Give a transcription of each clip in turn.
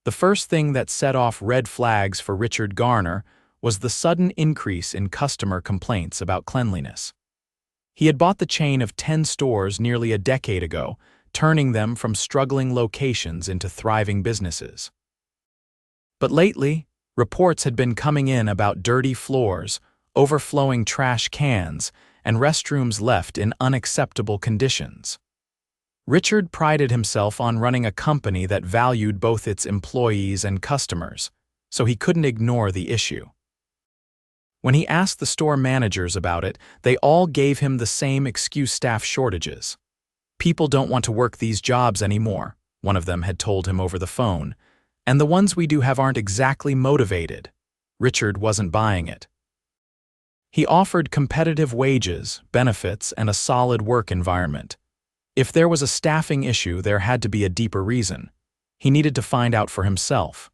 The first thing that set off red flags for Richard Garner was the sudden increase in customer complaints about cleanliness. He had bought the chain of 10 stores nearly a decade ago, turning them from struggling locations into thriving businesses. But lately, reports had been coming in about dirty floors, overflowing trash cans, and restrooms left in unacceptable conditions. Richard prided himself on running a company that valued both its employees and customers, so he couldn't ignore the issue. When he asked the store managers about it, they all gave him the same excuse: staff shortages. "People don't want to work these jobs anymore," one of them had told him over the phone, "and the ones we do have aren't exactly motivated." Richard wasn't buying it. He offered competitive wages, benefits, and a solid work environment. If there was a staffing issue, there had to be a deeper reason. He needed to find out for himself.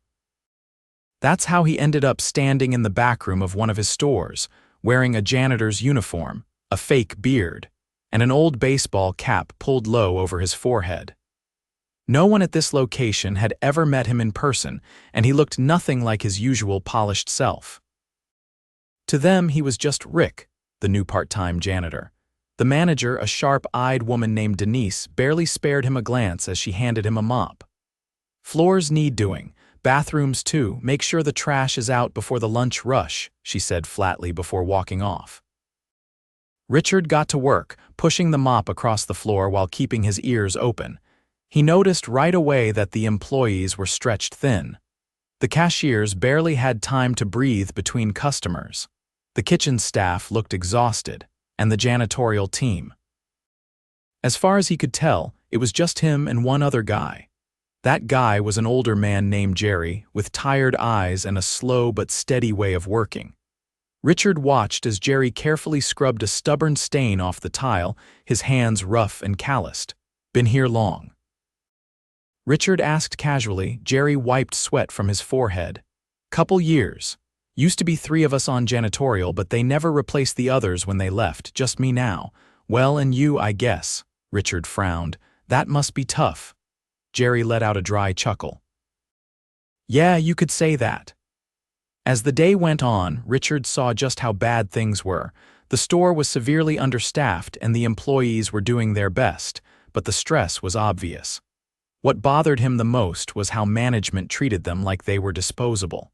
That's how he ended up standing in the back room of one of his stores, wearing a janitor's uniform, a fake beard, and an old baseball cap pulled low over his forehead. No one at this location had ever met him in person, and he looked nothing like his usual polished self. To them, he was just Rick, the new part-time janitor. The manager, a sharp-eyed woman named Denise, barely spared him a glance as she handed him a mop. "Floors need doing. Bathrooms too. Make sure the trash is out before the lunch rush," she said flatly before walking off. Richard got to work, pushing the mop across the floor while keeping his ears open. He noticed right away that the employees were stretched thin. The cashiers barely had time to breathe between customers. The kitchen staff looked exhausted, and the janitorial team. As far as he could tell, it was just him and one other guy. That guy was an older man named Jerry, with tired eyes and a slow but steady way of working. Richard watched as Jerry carefully scrubbed a stubborn stain off the tile, his hands rough and calloused. "Been here long?" Richard asked casually. Jerry wiped sweat from his forehead. "Couple years. Used to be 3 of us on janitorial, but they never replaced the others when they left, just me now." "Well, and you, I guess." Richard frowned. "That must be tough." Jerry let out a dry chuckle. "Yeah, you could say that." As the day went on, Richard saw just how bad things were. The store was severely understaffed and the employees were doing their best, but the stress was obvious. What bothered him the most was how management treated them like they were disposable.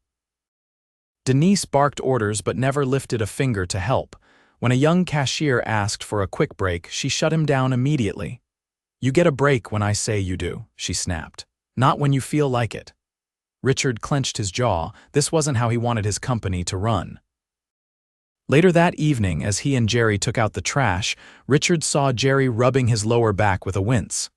Denise barked orders but never lifted a finger to help. When a young cashier asked for a quick break, she shut him down immediately. "You get a break when I say you do," she snapped. "Not when you feel like it." Richard clenched his jaw. This wasn't how he wanted his company to run. Later that evening, as he and Jerry took out the trash, Richard saw Jerry rubbing his lower back with a wince.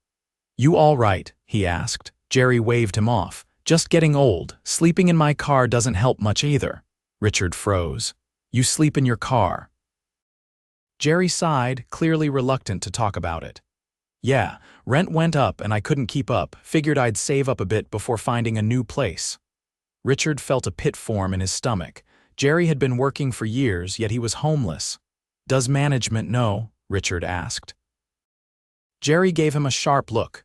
"You all right?" he asked. Jerry waved him off. "Just getting old. Sleeping in my car doesn't help much either." Richard froze. "You sleep in your car?" Jerry sighed, clearly reluctant to talk about it. "Yeah, rent went up and I couldn't keep up. Figured I'd save up a bit before finding a new place." Richard felt a pit form in his stomach. Jerry had been working for years, yet he was homeless. "Does management know?" Richard asked. Jerry gave him a sharp look.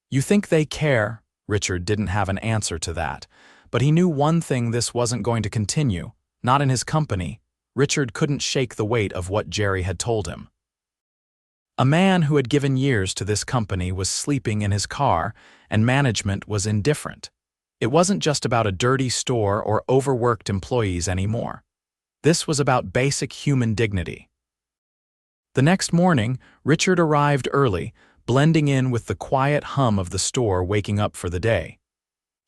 "You think they care?" Richard didn't have an answer to that, but he knew one thing: this wasn't going to continue, not in his company. Richard couldn't shake the weight of what Jerry had told him. A man who had given years to this company was sleeping in his car, and management was indifferent. It wasn't just about a dirty store or overworked employees anymore. This was about basic human dignity. The next morning, Richard arrived early, blending in with the quiet hum of the store waking up for the day.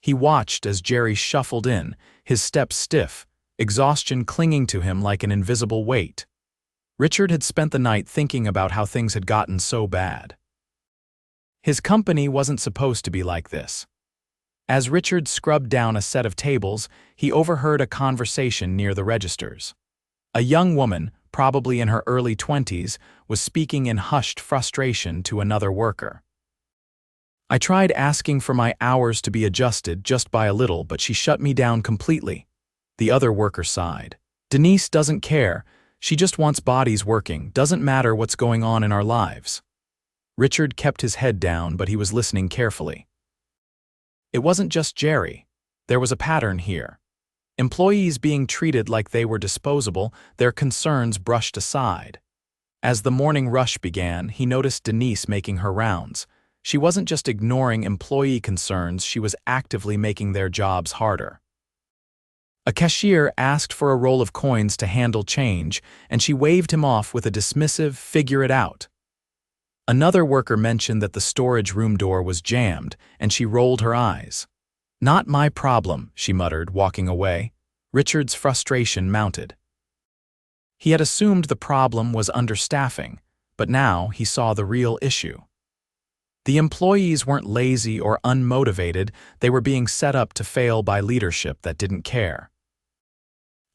He watched as Jerry shuffled in, his steps stiff, exhaustion clinging to him like an invisible weight. Richard had spent the night thinking about how things had gotten so bad. His company wasn't supposed to be like this. As Richard scrubbed down a set of tables, he overheard a conversation near the registers. A young woman, probably in her early 20s, was speaking in hushed frustration to another worker. "I tried asking for my hours to be adjusted just by a little, but she shut me down completely." The other worker sighed. "Denise doesn't care. She just wants bodies working. Doesn't matter what's going on in our lives." Richard kept his head down, but he was listening carefully. It wasn't just Jerry. There was a pattern here. Employees being treated like they were disposable, their concerns brushed aside. As the morning rush began, he noticed Denise making her rounds. She wasn't just ignoring employee concerns, she was actively making their jobs harder. A cashier asked for a roll of coins to handle change, and she waved him off with a dismissive, "Figure it out." Another worker mentioned that the storage room door was jammed, and she rolled her eyes. "Not my problem," she muttered, walking away. Richard's frustration mounted. He had assumed the problem was understaffing, but now he saw the real issue. The employees weren't lazy or unmotivated, they were being set up to fail by leadership that didn't care.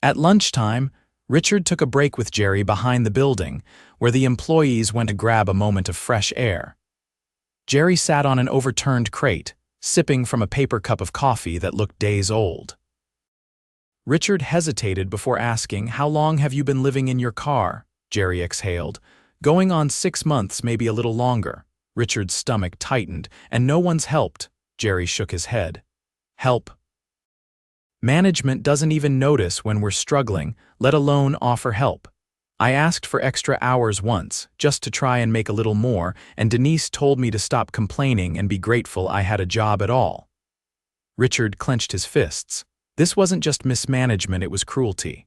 At lunchtime, Richard took a break with Jerry behind the building, where the employees went to grab a moment of fresh air. Jerry sat on an overturned crate, sipping from a paper cup of coffee that looked days old. Richard hesitated before asking, "How long have you been living in your car?" Jerry exhaled. "Going on 6 months, maybe a little longer." Richard's stomach tightened. "And no one's helped." Jerry shook his head. "Help? Management doesn't even notice when we're struggling, let alone offer help. I asked for extra hours once, just to try and make a little more, and Denise told me to stop complaining and be grateful I had a job at all." Richard clenched his fists. This wasn't just mismanagement, it was cruelty.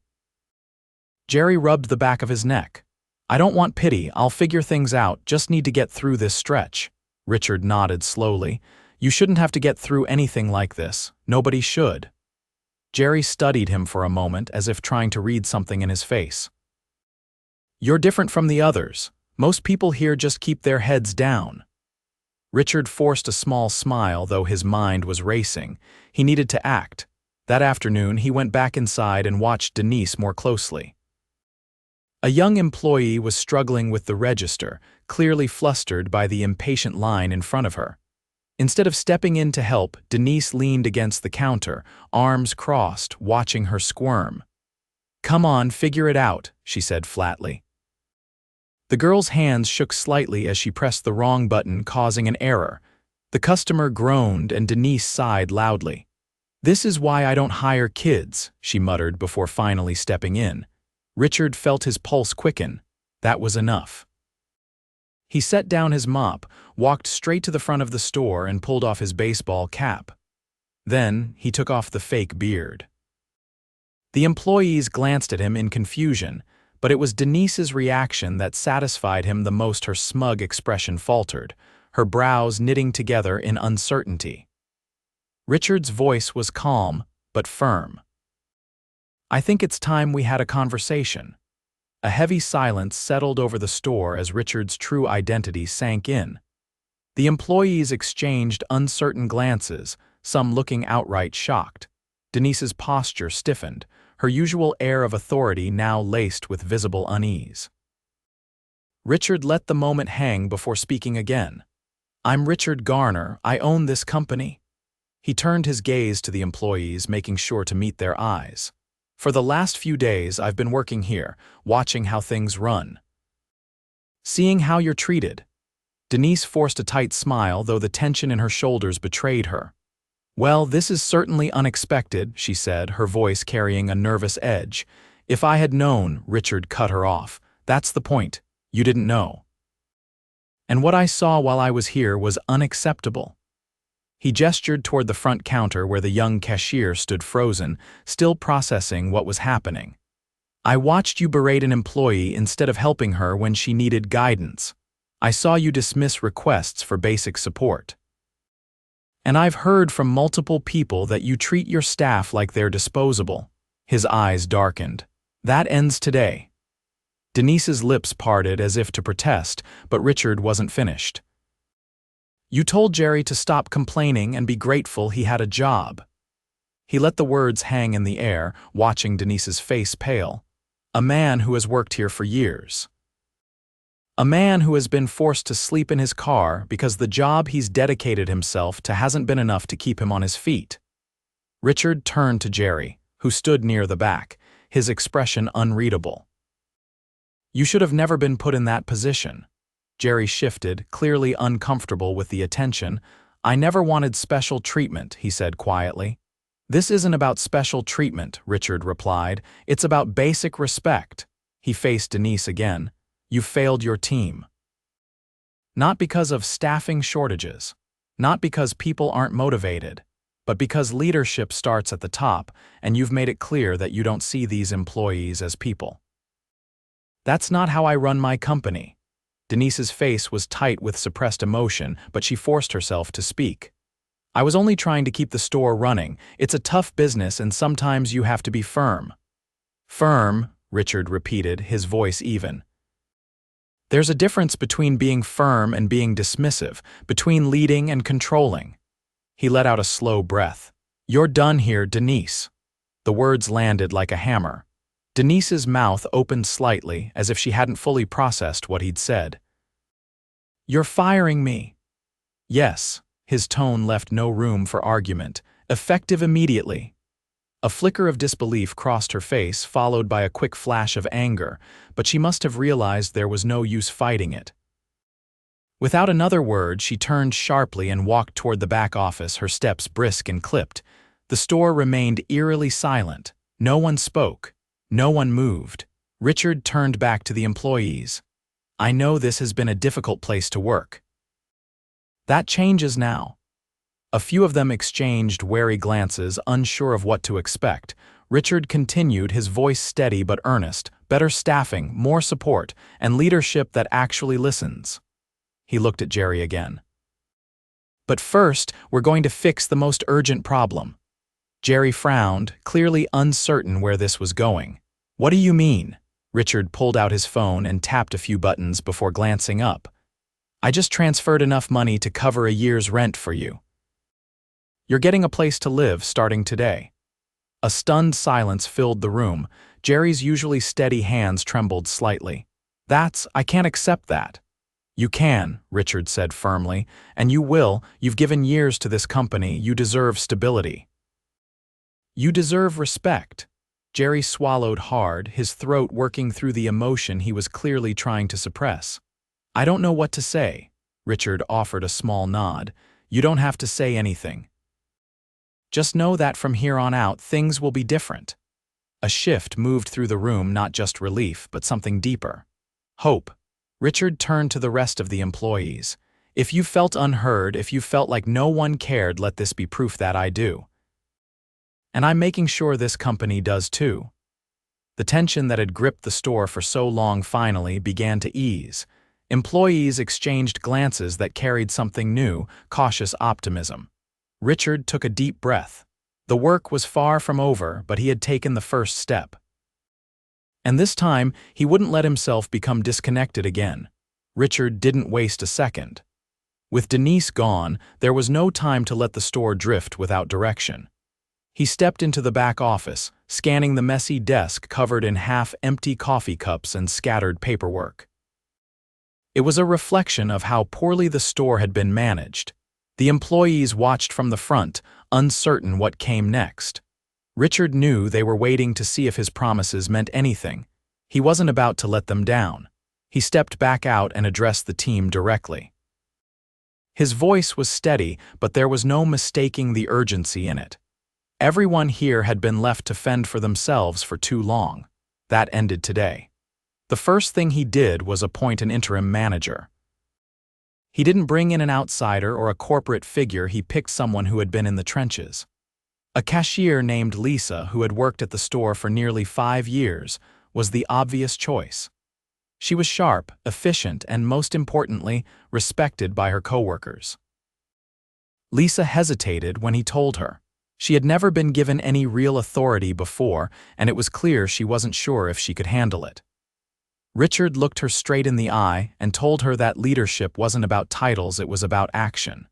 Jerry rubbed the back of his neck. "I don't want pity, I'll figure things out, just need to get through this stretch." Richard nodded slowly. "You shouldn't have to get through anything like this. Nobody should." Jerry studied him for a moment, as if trying to read something in his face. "You're different from the others. Most people here just keep their heads down." Richard forced a small smile, though his mind was racing. He needed to act. That afternoon, he went back inside and watched Denise more closely. A young employee was struggling with the register, clearly flustered by the impatient line in front of her. Instead of stepping in to help, Denise leaned against the counter, arms crossed, watching her squirm. "Come on, figure it out," she said flatly. The girl's hands shook slightly as she pressed the wrong button, causing an error. The customer groaned and Denise sighed loudly. "This is why I don't hire kids," she muttered before finally stepping in. Richard felt his pulse quicken. That was enough. He set down his mop, walked straight to the front of the store and pulled off his baseball cap. Then he took off the fake beard. The employees glanced at him in confusion, but it was Denise's reaction that satisfied him the most. Her smug expression faltered, her brows knitting together in uncertainty. Richard's voice was calm, but firm. "I think it's time we had a conversation." A heavy silence settled over the store as Richard's true identity sank in. The employees exchanged uncertain glances, some looking outright shocked. Denise's posture stiffened, her usual air of authority now laced with visible unease. Richard let the moment hang before speaking again. "I'm Richard Garner, I own this company." He turned his gaze to the employees, making sure to meet their eyes. "For the last few days, I've been working here, watching how things run. Seeing how you're treated." Denise forced a tight smile, though the tension in her shoulders betrayed her. "Well, this is certainly unexpected," she said, her voice carrying a nervous edge. "If I had known," Richard cut her off. "That's the point. You didn't know. And what I saw while I was here was unacceptable." He gestured toward the front counter where the young cashier stood frozen, still processing what was happening. "I watched you berate an employee instead of helping her when she needed guidance. I saw you dismiss requests for basic support. And I've heard from multiple people that you treat your staff like they're disposable." His eyes darkened. "That ends today." Denise's lips parted as if to protest, but Richard wasn't finished. "You told Jerry to stop complaining and be grateful he had a job." He let the words hang in the air, watching Denise's face pale. "A man who has worked here for years. A man who has been forced to sleep in his car because the job he's dedicated himself to hasn't been enough to keep him on his feet." Richard turned to Jerry, who stood near the back, his expression unreadable. "You should have never been put in that position." Jerry shifted, clearly uncomfortable with the attention. "I never wanted special treatment," he said quietly. "This isn't about special treatment," Richard replied. "It's about basic respect." He faced Denise again. "You've failed your team. Not because of staffing shortages, not because people aren't motivated, but because leadership starts at the top and you've made it clear that you don't see these employees as people." "That's not how I run my company." Denise's face was tight with suppressed emotion, but she forced herself to speak. "I was only trying to keep the store running. It's a tough business and sometimes you have to be firm." "Firm," Richard repeated, his voice even. "There's a difference between being firm and being dismissive, between leading and controlling." He let out a slow breath. "You're done here, Denise." The words landed like a hammer. Denise's mouth opened slightly, as if she hadn't fully processed what he'd said. "You're firing me." "Yes." His tone left no room for argument. "Effective immediately." A flicker of disbelief crossed her face, followed by a quick flash of anger, but she must have realized there was no use fighting it. Without another word, she turned sharply and walked toward the back office, her steps brisk and clipped. The store remained eerily silent. No one spoke. No one moved. Richard turned back to the employees. "I know this has been a difficult place to work." "That changes now." A few of them exchanged wary glances, unsure of what to expect. Richard continued, his voice steady but earnest. "Better staffing, more support, and leadership that actually listens." He looked at Jerry again. "But first, we're going to fix the most urgent problem." Jerry frowned, clearly uncertain where this was going. "What do you mean?" Richard pulled out his phone and tapped a few buttons before glancing up. "I just transferred enough money to cover a year's rent for you. You're getting a place to live starting today." A stunned silence filled the room. Jerry's usually steady hands trembled slightly. I can't accept that." "You can," Richard said firmly, "and you will. You've given years to this company. You deserve stability. You deserve respect." Jerry swallowed hard, his throat working through the emotion he was clearly trying to suppress. "I don't know what to say." Richard offered a small nod. "You don't have to say anything. Just know that from here on out, things will be different." A shift moved through the room, not just relief, but something deeper. Hope. Richard turned to the rest of the employees. "If you felt unheard, if you felt like no one cared, let this be proof that I do. And I'm making sure this company does too." The tension that had gripped the store for so long finally began to ease. Employees exchanged glances that carried something new, cautious optimism. Richard took a deep breath. The work was far from over, but he had taken the first step. And this time, he wouldn't let himself become disconnected again. Richard didn't waste a second. With Denise gone, there was no time to let the store drift without direction. He stepped into the back office, scanning the messy desk covered in half-empty coffee cups and scattered paperwork. It was a reflection of how poorly the store had been managed. The employees watched from the front, uncertain what came next. Richard knew they were waiting to see if his promises meant anything. He wasn't about to let them down. He stepped back out and addressed the team directly. His voice was steady, but there was no mistaking the urgency in it. Everyone here had been left to fend for themselves for too long. That ended today. The first thing he did was appoint an interim manager. He didn't bring in an outsider or a corporate figure, he picked someone who had been in the trenches. A cashier named Lisa, who had worked at the store for nearly 5 years, was the obvious choice. She was sharp, efficient, and most importantly, respected by her coworkers. Lisa hesitated when he told her. She had never been given any real authority before, and it was clear she wasn't sure if she could handle it. Richard looked her straight in the eye and told her that leadership wasn't about titles, it was about action.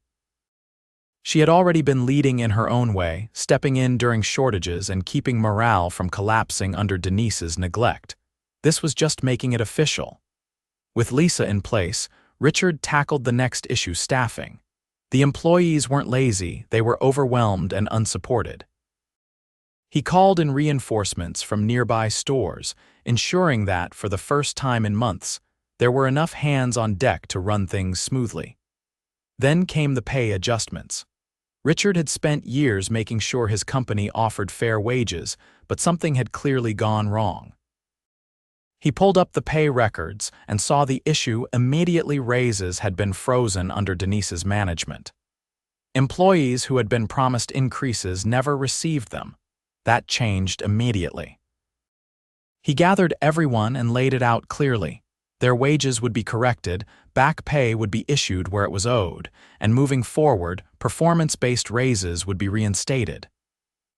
She had already been leading in her own way, stepping in during shortages and keeping morale from collapsing under Denise's neglect. This was just making it official. With Lisa in place, Richard tackled the next issue: staffing. The employees weren't lazy, they were overwhelmed and unsupported. He called in reinforcements from nearby stores, ensuring that, for the first time in months, there were enough hands on deck to run things smoothly. Then came the pay adjustments. Richard had spent years making sure his company offered fair wages, but something had clearly gone wrong. He pulled up the pay records and saw the issue immediately: raises had been frozen under Denise's management. Employees who had been promised increases never received them. That changed immediately. He gathered everyone and laid it out clearly. Their wages would be corrected, back pay would be issued where it was owed, and moving forward, performance-based raises would be reinstated.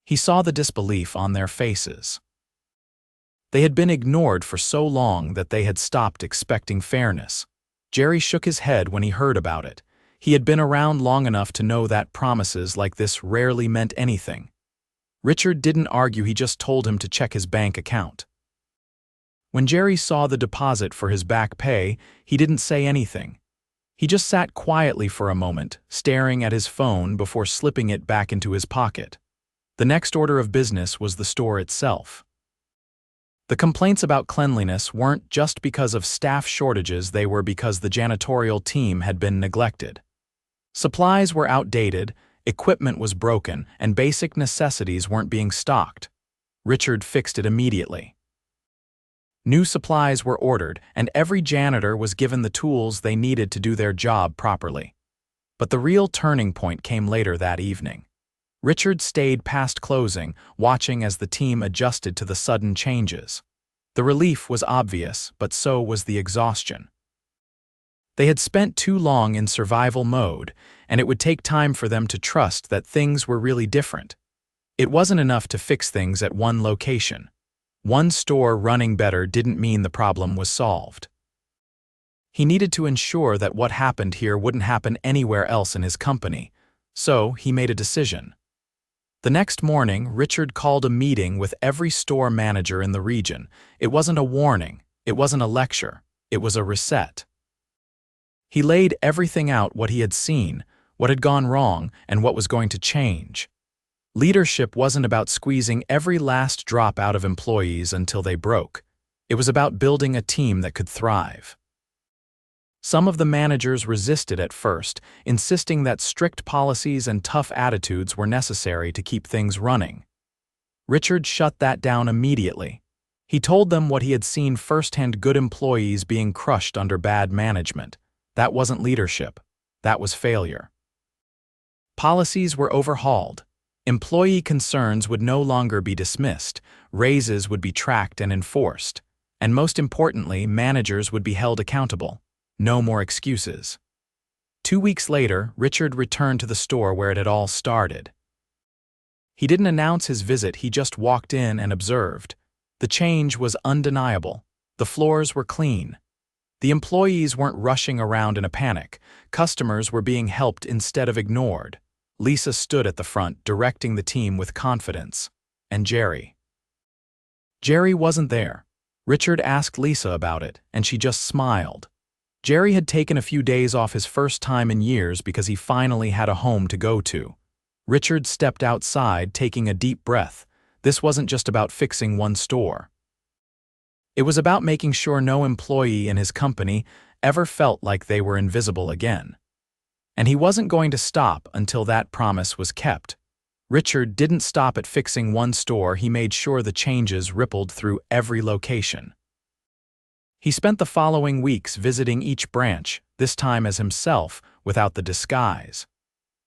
He saw the disbelief on their faces. They had been ignored for so long that they had stopped expecting fairness. Jerry shook his head when he heard about it. He had been around long enough to know that promises like this rarely meant anything. Richard didn't argue, he just told him to check his bank account. When Jerry saw the deposit for his back pay, he didn't say anything. He just sat quietly for a moment, staring at his phone before slipping it back into his pocket. The next order of business was the store itself. The complaints about cleanliness weren't just because of staff shortages, they were because the janitorial team had been neglected. Supplies were outdated, equipment was broken, and basic necessities weren't being stocked. Richard fixed it immediately. New supplies were ordered, and every janitor was given the tools they needed to do their job properly. But the real turning point came later that evening. Richard stayed past closing, watching as the team adjusted to the sudden changes. The relief was obvious, but so was the exhaustion. They had spent too long in survival mode, and it would take time for them to trust that things were really different. It wasn't enough to fix things at one location. One store running better didn't mean the problem was solved. He needed to ensure that what happened here wouldn't happen anywhere else in his company, so he made a decision. The next morning, Richard called a meeting with every store manager in the region. It wasn't a warning, it wasn't a lecture, it was a reset. He laid everything out: what he had seen, what had gone wrong, and what was going to change. Leadership wasn't about squeezing every last drop out of employees until they broke. It was about building a team that could thrive. Some of the managers resisted at first, insisting that strict policies and tough attitudes were necessary to keep things running. Richard shut that down immediately. He told them what he had seen firsthand: good employees being crushed under bad management. That wasn't leadership. That was failure. Policies were overhauled. Employee concerns would no longer be dismissed. Raises would be tracked and enforced. And most importantly, managers would be held accountable. No more excuses. 2 weeks later, Richard returned to the store where it had all started. He didn't announce his visit, he just walked in and observed. The change was undeniable. The floors were clean. The employees weren't rushing around in a panic. Customers were being helped instead of ignored. Lisa stood at the front, directing the team with confidence. And Jerry wasn't there. Richard asked Lisa about it, and she just smiled. Jerry had taken a few days off, his first time in years, because he finally had a home to go to. Richard stepped outside, taking a deep breath. This wasn't just about fixing one store. It was about making sure no employee in his company ever felt like they were invisible again. And he wasn't going to stop until that promise was kept. Richard didn't stop at fixing one store, he made sure the changes rippled through every location. He spent the following weeks visiting each branch, this time as himself, without the disguise.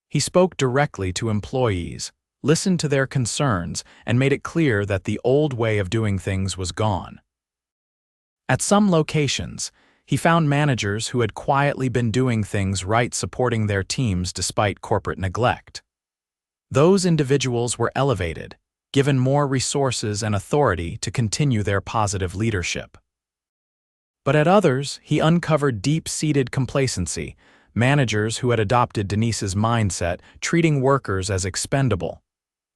He spoke directly to employees, listened to their concerns, and made it clear that the old way of doing things was gone. At some locations, he found managers who had quietly been doing things right, supporting their teams despite corporate neglect. Those individuals were elevated, given more resources and authority to continue their positive leadership. But at others, he uncovered deep-seated complacency, managers who had adopted Denise's mindset, treating workers as expendable.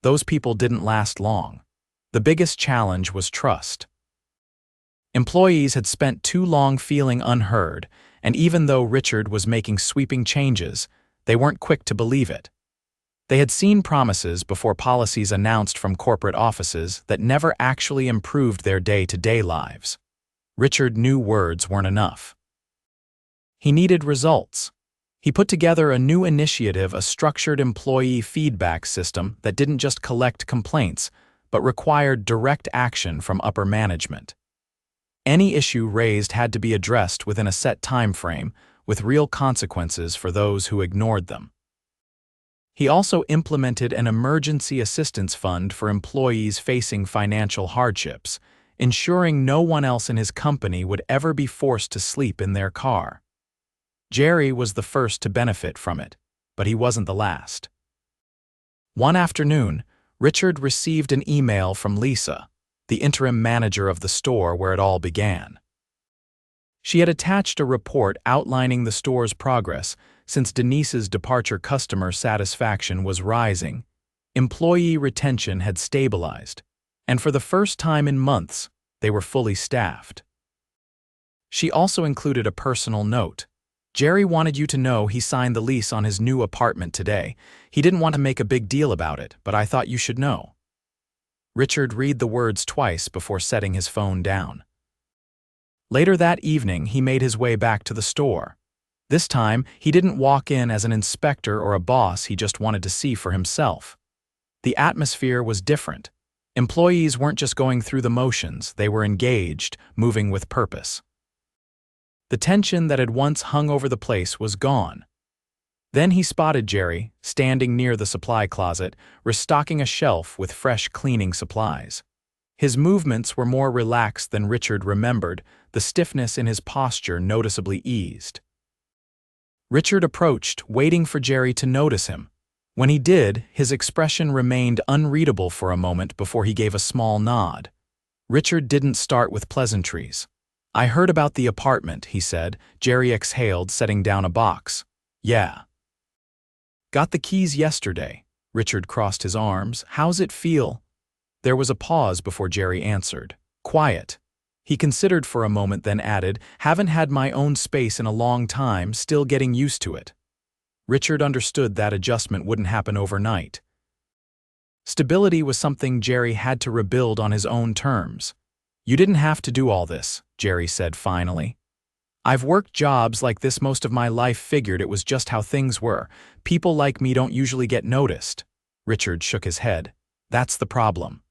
Those people didn't last long. The biggest challenge was trust. Employees had spent too long feeling unheard, and even though Richard was making sweeping changes, they weren't quick to believe it. They had seen promises before policies announced from corporate offices that never actually improved their day-to-day lives. Richard knew words weren't enough. He needed results. He put together a new initiative, a structured employee feedback system that didn't just collect complaints, but required direct action from upper management. Any issue raised had to be addressed within a set time frame, with real consequences for those who ignored them. He also implemented an emergency assistance fund for employees facing financial hardships, ensuring no one else in his company would ever be forced to sleep in their car. Jerry was the first to benefit from it, but he wasn't the last. One afternoon, Richard received an email from Lisa, the interim manager of the store where it all began. She had attached a report outlining the store's progress. Since Denise's departure, customer satisfaction was rising, employee retention had stabilized, and for the first time in months, they were fully staffed. She also included a personal note. Jerry wanted you to know he signed the lease on his new apartment today. He didn't want to make a big deal about it, but I thought you should know. Richard read the words twice before setting his phone down. Later that evening, he made his way back to the store. This time, he didn't walk in as an inspector or a boss he just wanted to see for himself. The atmosphere was different. Employees weren't just going through the motions, they were engaged, moving with purpose. The tension that had once hung over the place was gone. Then he spotted Jerry, standing near the supply closet, restocking a shelf with fresh cleaning supplies. His movements were more relaxed than Richard remembered, the stiffness in his posture noticeably eased. Richard approached, waiting for Jerry to notice him. When he did, his expression remained unreadable for a moment before he gave a small nod. Richard didn't start with pleasantries. "I heard about the apartment," he said. Jerry exhaled, setting down a box. "Yeah. Got the keys yesterday." Richard crossed his arms. "How's it feel?" There was a pause before Jerry answered. "Quiet." He considered for a moment, then added, "Haven't had my own space in a long time, still getting used to it." Richard understood that adjustment wouldn't happen overnight. Stability was something Jerry had to rebuild on his own terms. "You didn't have to do all this," Jerry said finally. "I've worked jobs like this most of my life, figured it was just how things were. People like me don't usually get noticed." Richard shook his head. "That's the problem.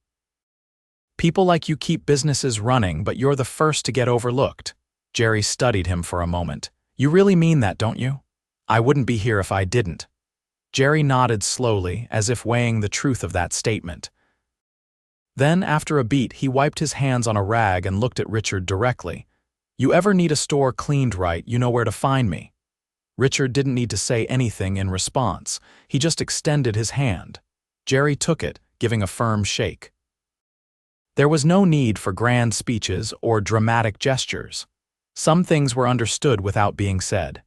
People like you keep businesses running, but you're the first to get overlooked." Jerry studied him for a moment. "You really mean that, don't you?" "I wouldn't be here if I didn't." Jerry nodded slowly, as if weighing the truth of that statement. Then, after a beat, he wiped his hands on a rag and looked at Richard directly. "You ever need a store cleaned right, you know where to find me." Richard didn't need to say anything in response. He just extended his hand. Jerry took it, giving a firm shake. There was no need for grand speeches or dramatic gestures. Some things were understood without being said.